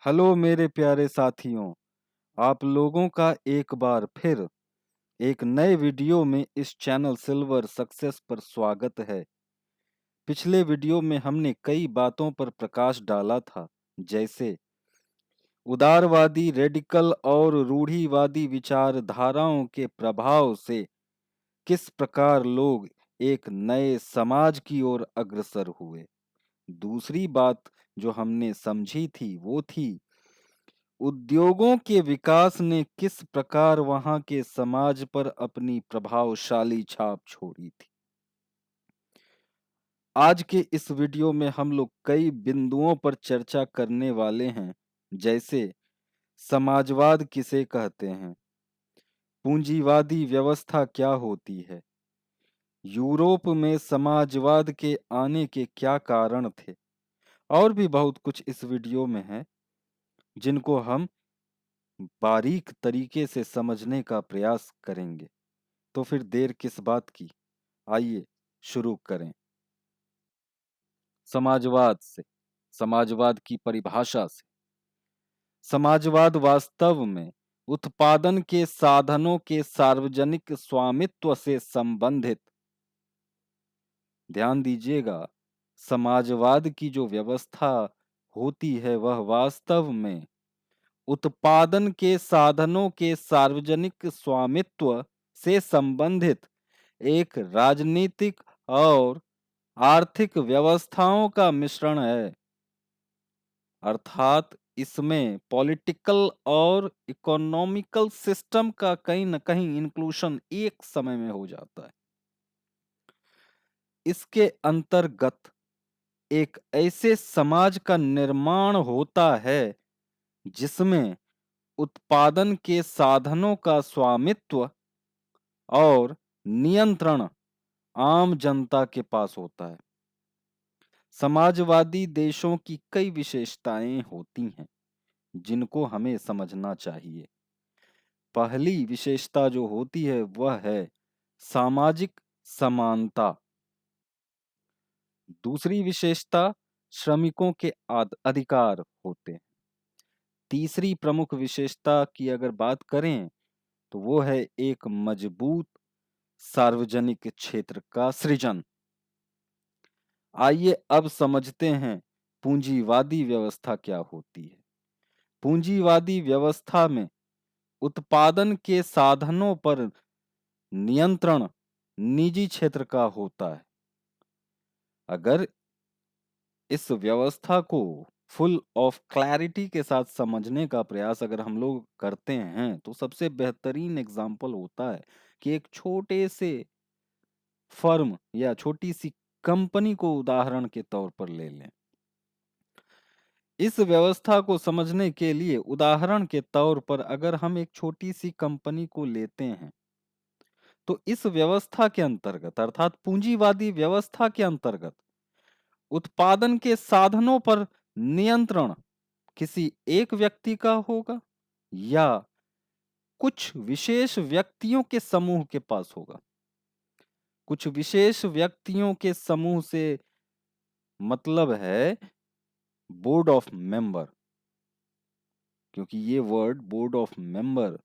Hello मेरे प्यारे साथियों, आप लोगों का एक बार फिर एक नए वीडियो में इस चैनल सिल्वर सक्सेस पर स्वागत है। पिछले वीडियो में हमने कई बातों पर प्रकाश डाला था, जैसे उदारवादी, रेडिकल और रूढ़िवादी विचारधाराओं के प्रभाव से किस प्रकार लोग एक नए समाज की ओर अग्रसर हुए। दूसरी बात जो हमने समझी थी वो थी उद्योगों के विकास ने किस प्रकार वहां के समाज पर अपनी प्रभावशाली छाप छोड़ी थी। आज के इस वीडियो में हम लोग कई बिंदुओं पर चर्चा करने वाले हैं, जैसे समाजवाद किसे कहते हैं, पूंजीवादी व्यवस्था क्या होती है, यूरोप में समाजवाद के आने के क्या कारण थे, और भी बहुत कुछ इस वीडियो में है जिनको हम बारीक तरीके से समझने का प्रयास करेंगे। तो फिर देर किस बात की, आइए शुरू करें। समाजवाद से, समाजवाद की परिभाषा से। समाजवाद वास्तव में उत्पादन के साधनों के सार्वजनिक स्वामित्व से संबंधित, ध्यान दीजिएगा, समाजवाद की जो व्यवस्था होती है वह वास्तव में उत्पादन के साधनों के सार्वजनिक स्वामित्व से संबंधित एक राजनीतिक और आर्थिक व्यवस्थाओं का मिश्रण है। अर्थात इसमें पॉलिटिकल और इकोनॉमिकल सिस्टम का कहीं न कहीं इंक्लूशन एक समय में हो जाता है। इसके अंतर्गत एक ऐसे समाज का निर्माण होता है जिसमें उत्पादन के साधनों का स्वामित्व और नियंत्रण आम जनता के पास होता है। समाजवादी देशों की कई विशेषताएं होती हैं जिनको हमें समझना चाहिए। पहली विशेषता जो होती है वह है सामाजिक समानता। दूसरी विशेषता श्रमिकों के अधिकार होते हैं। तीसरी प्रमुख विशेषता की अगर बात करें तो वो है एक मजबूत सार्वजनिक क्षेत्र का सृजन। आइए अब समझते हैं पूंजीवादी व्यवस्था क्या होती है। पूंजीवादी व्यवस्था में उत्पादन के साधनों पर नियंत्रण निजी क्षेत्र का होता है। अगर इस व्यवस्था को फुल ऑफ क्लैरिटी के साथ समझने का प्रयास अगर हम लोग करते हैं तो सबसे बेहतरीन एग्जाम्पल होता है कि एक छोटे से फर्म या छोटी सी कंपनी को उदाहरण के तौर पर ले लें। इस व्यवस्था को समझने के लिए उदाहरण के तौर पर अगर हम एक छोटी सी कंपनी को लेते हैं तो इस व्यवस्था के अंतर्गत अर्थात पूंजीवादी व्यवस्था के अंतर्गत उत्पादन के साधनों पर नियंत्रण किसी एक व्यक्ति का होगा या कुछ विशेष व्यक्तियों के समूह के पास होगा। कुछ विशेष व्यक्तियों के समूह से मतलब है बोर्ड ऑफ मेंबर, क्योंकि ये वर्ड बोर्ड ऑफ मेंबर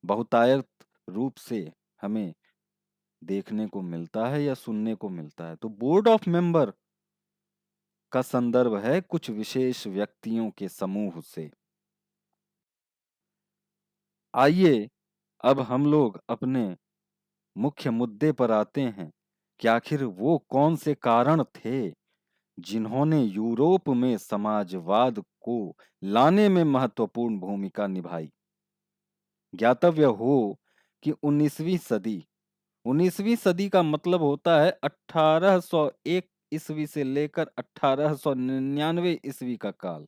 बहुतायत रूप से हमें देखने को मिलता है या सुनने को मिलता है। तो बोर्ड ऑफ मेंबर का संदर्भ है कुछ विशेष व्यक्तियों के समूह से। आइए अब हम लोग अपने मुख्य मुद्दे पर आते हैं कि आखिर वो कौन से कारण थे जिन्होंने यूरोप में समाजवाद को लाने में महत्वपूर्ण भूमिका निभाई। ज्ञातव्य हो कि 19वीं सदी का मतलब होता है 1801 ईस्वी से लेकर 1899 ईस्वी का काल।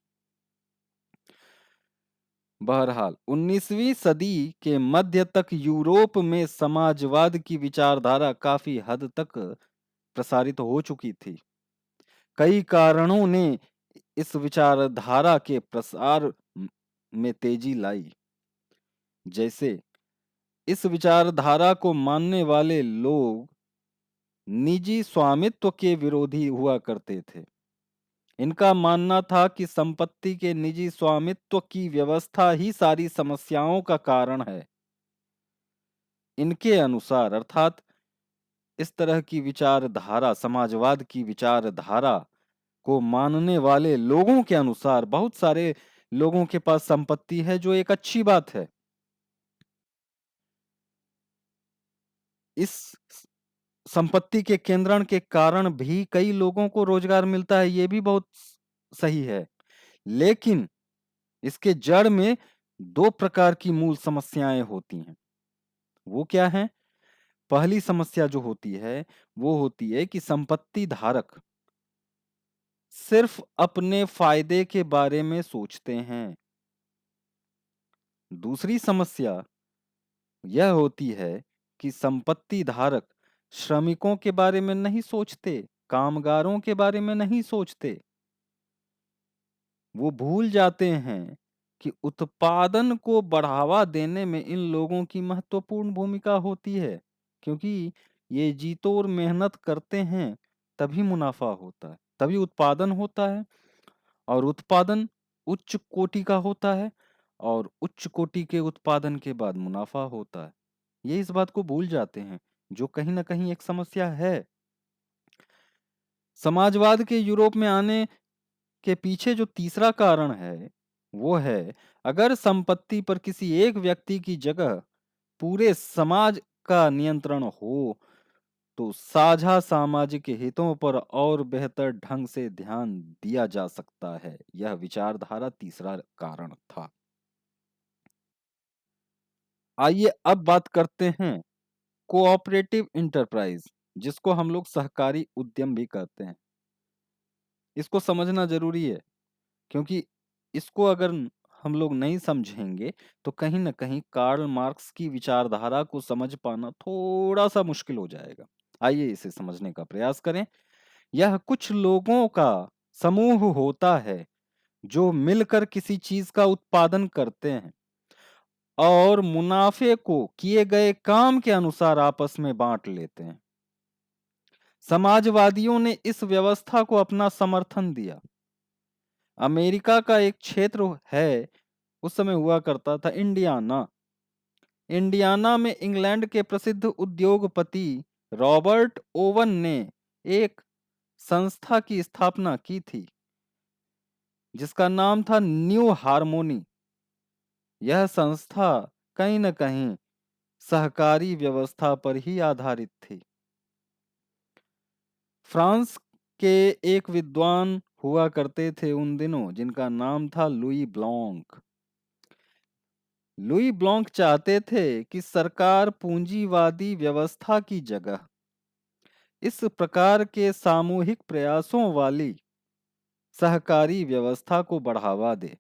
बहरहाल 19वीं सदी के मध्य तक यूरोप में समाजवाद की विचारधारा काफी हद तक प्रसारित हो चुकी थी। कई कारणों ने इस विचारधारा के प्रसार में तेजी लाई। जैसे इस विचारधारा को मानने वाले लोग निजी स्वामित्व के विरोधी हुआ करते थे। इनका मानना था कि संपत्ति के निजी स्वामित्व की व्यवस्था ही सारी समस्याओं का कारण है। इनके अनुसार अर्थात इस तरह की विचारधारा, समाजवाद की विचारधारा को मानने वाले लोगों के अनुसार बहुत सारे लोगों के पास संपत्ति है, जो एक अच्छी बात है। इस संपत्ति के केंद्रण के कारण भी कई लोगों को रोजगार मिलता है, ये भी बहुत सही है। लेकिन इसके जड़ में 2 प्रकार की मूल समस्याएं होती हैं। वो क्या हैं? पहली समस्या जो होती है, वो होती है कि संपत्ति धारक सिर्फ अपने फायदे के बारे में सोचते हैं। दूसरी समस्या यह होती है कि संपत्ति धारक श्रमिकों के बारे में नहीं सोचते, कामगारों के बारे में नहीं सोचते। वो भूल जाते हैं कि उत्पादन को बढ़ावा देने में इन लोगों की महत्वपूर्ण भूमिका होती है, क्योंकि ये जी तोड़ मेहनत करते हैं, तभी मुनाफा होता है, तभी उत्पादन होता है, और उत्पादन उच्च कोटि का होता है, और उच्च कोटि के उत्पादन के बाद मुनाफा होता है। ये इस बात को भूल जाते हैं, जो कहीं न कहीं एक समस्या है। समाजवाद के यूरोप में आने के पीछे जो तीसरा कारण है, वो है अगर संपत्ति पर किसी एक व्यक्ति की जगह पूरे समाज का नियंत्रण हो, तो साझा सामाजिक हितों पर और बेहतर ढंग से ध्यान दिया जा सकता है। यह विचारधारा तीसरा कारण था। आइए अब बात करते हैं कोऑपरेटिव इंटरप्राइज, जिसको हम लोग सहकारी उद्यम भी कहते हैं। इसको समझना जरूरी है, क्योंकि इसको अगर हम लोग नहीं समझेंगे तो कहीं न कहीं कार्ल मार्क्स की विचारधारा को समझ पाना थोड़ा-सा मुश्किल हो जाएगा। आइए इसे समझने का प्रयास करें। यह कुछ लोगों का समूह होता है जो मिलकर किसी चीज का उत्पादन करते हैं और मुनाफे को किए गए काम के अनुसार आपस में बांट लेते हैं। समाजवादियों ने इस व्यवस्था को अपना समर्थन दिया। अमेरिका का एक क्षेत्र है, उस समय हुआ करता था इंडियाना। इंडियाना में इंग्लैंड के प्रसिद्ध उद्योगपति रॉबर्ट ओवन ने एक संस्था की स्थापना की थी, जिसका नाम था न्यू हार्मोनी। यह संस्था कहीं न कहीं सहकारी व्यवस्था पर ही आधारित थी। फ्रांस के एक विद्वान हुआ करते थे उन दिनों, जिनका नाम था लुई ब्लॉन्क। लुई ब्लॉन्क चाहते थे कि सरकार पूंजीवादी व्यवस्था की जगह इस प्रकार के सामूहिक प्रयासों वाली सहकारी व्यवस्था को बढ़ावा दे।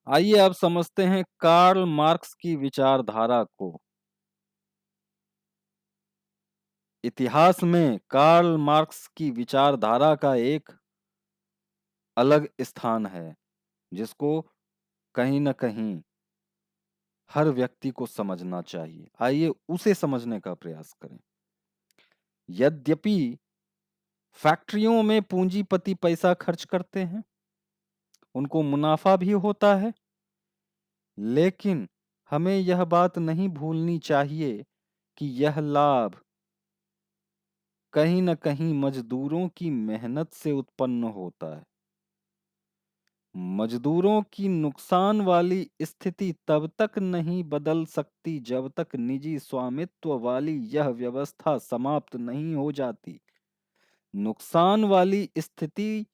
आइए अब समझते हैं कार्ल मार्क्स की विचारधारा को। इतिहास में कार्ल मार्क्स की विचारधारा का एक अलग स्थान है, जिसको कहीं न कहीं हर व्यक्ति को समझना चाहिए। आइए उसे समझने का प्रयास करें। यद्यपि फैक्ट्रियों में पूंजीपति पैसा खर्च करते हैं, उनको मुनाफा भी होता है, लेकिन हमें यह बात नहीं भूलनी चाहिए कि यह लाभ कहीं न कहीं मजदूरों की मेहनत से उत्पन्न होता है। मजदूरों की नुकसान वाली स्थिति तब तक नहीं बदल सकती जब तक निजी स्वामित्व वाली यह व्यवस्था समाप्त नहीं हो जाती। नुकसान वाली स्थिति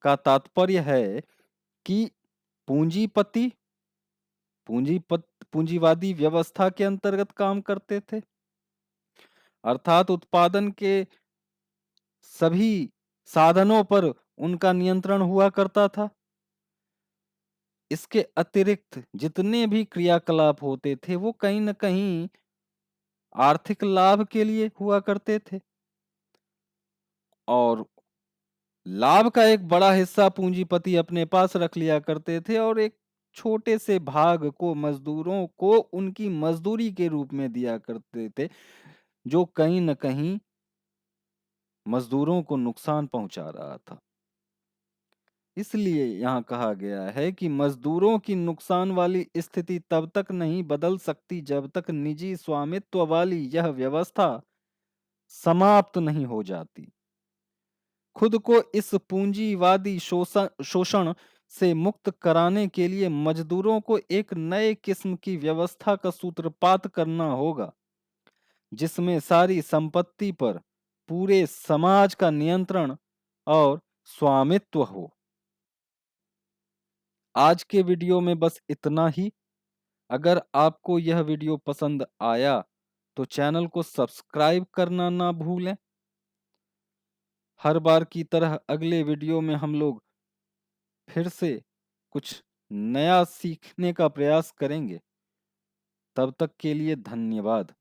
का तात्पर्य है कि पूंजीपति पूंजीपत पूंजीवादी व्यवस्था के अंतर्गत काम करते थे, अर्थात उत्पादन के सभी साधनों पर उनका नियंत्रण हुआ करता था। इसके अतिरिक्त जितने भी क्रियाकलाप होते थे, वो कहीं न कहीं आर्थिक लाभ के लिए हुआ करते थे, और लाभ का एक बड़ा हिस्सा पूंजीपति अपने पास रख लिया करते थे, और एक छोटे से भाग को मजदूरों को उनकी मजदूरी के रूप में दिया करते थे, जो कहीं न कहीं मजदूरों को नुकसान पहुंचा रहा था। इसलिए यहाँ कहा गया है कि मजदूरों की नुकसान वाली स्थिति तब तक नहीं बदल सकती जब तक निजी स्वामित्व वाली यह व्यवस्था समाप्त नहीं हो जाती। खुद को इस पूंजीवादी शोषण से मुक्त कराने के लिए मजदूरों को एक नए किस्म की व्यवस्था का सूत्रपात करना होगा, जिसमें सारी संपत्ति पर पूरे समाज का नियंत्रण और स्वामित्व हो। आज के वीडियो में बस इतना ही। अगर आपको यह वीडियो पसंद आया तो चैनल को सब्सक्राइब करना ना भूलें। हर बार की तरह अगले वीडियो में हम लोग फिर से कुछ नया सीखने का प्रयास करेंगे। तब तक के लिए धन्यवाद।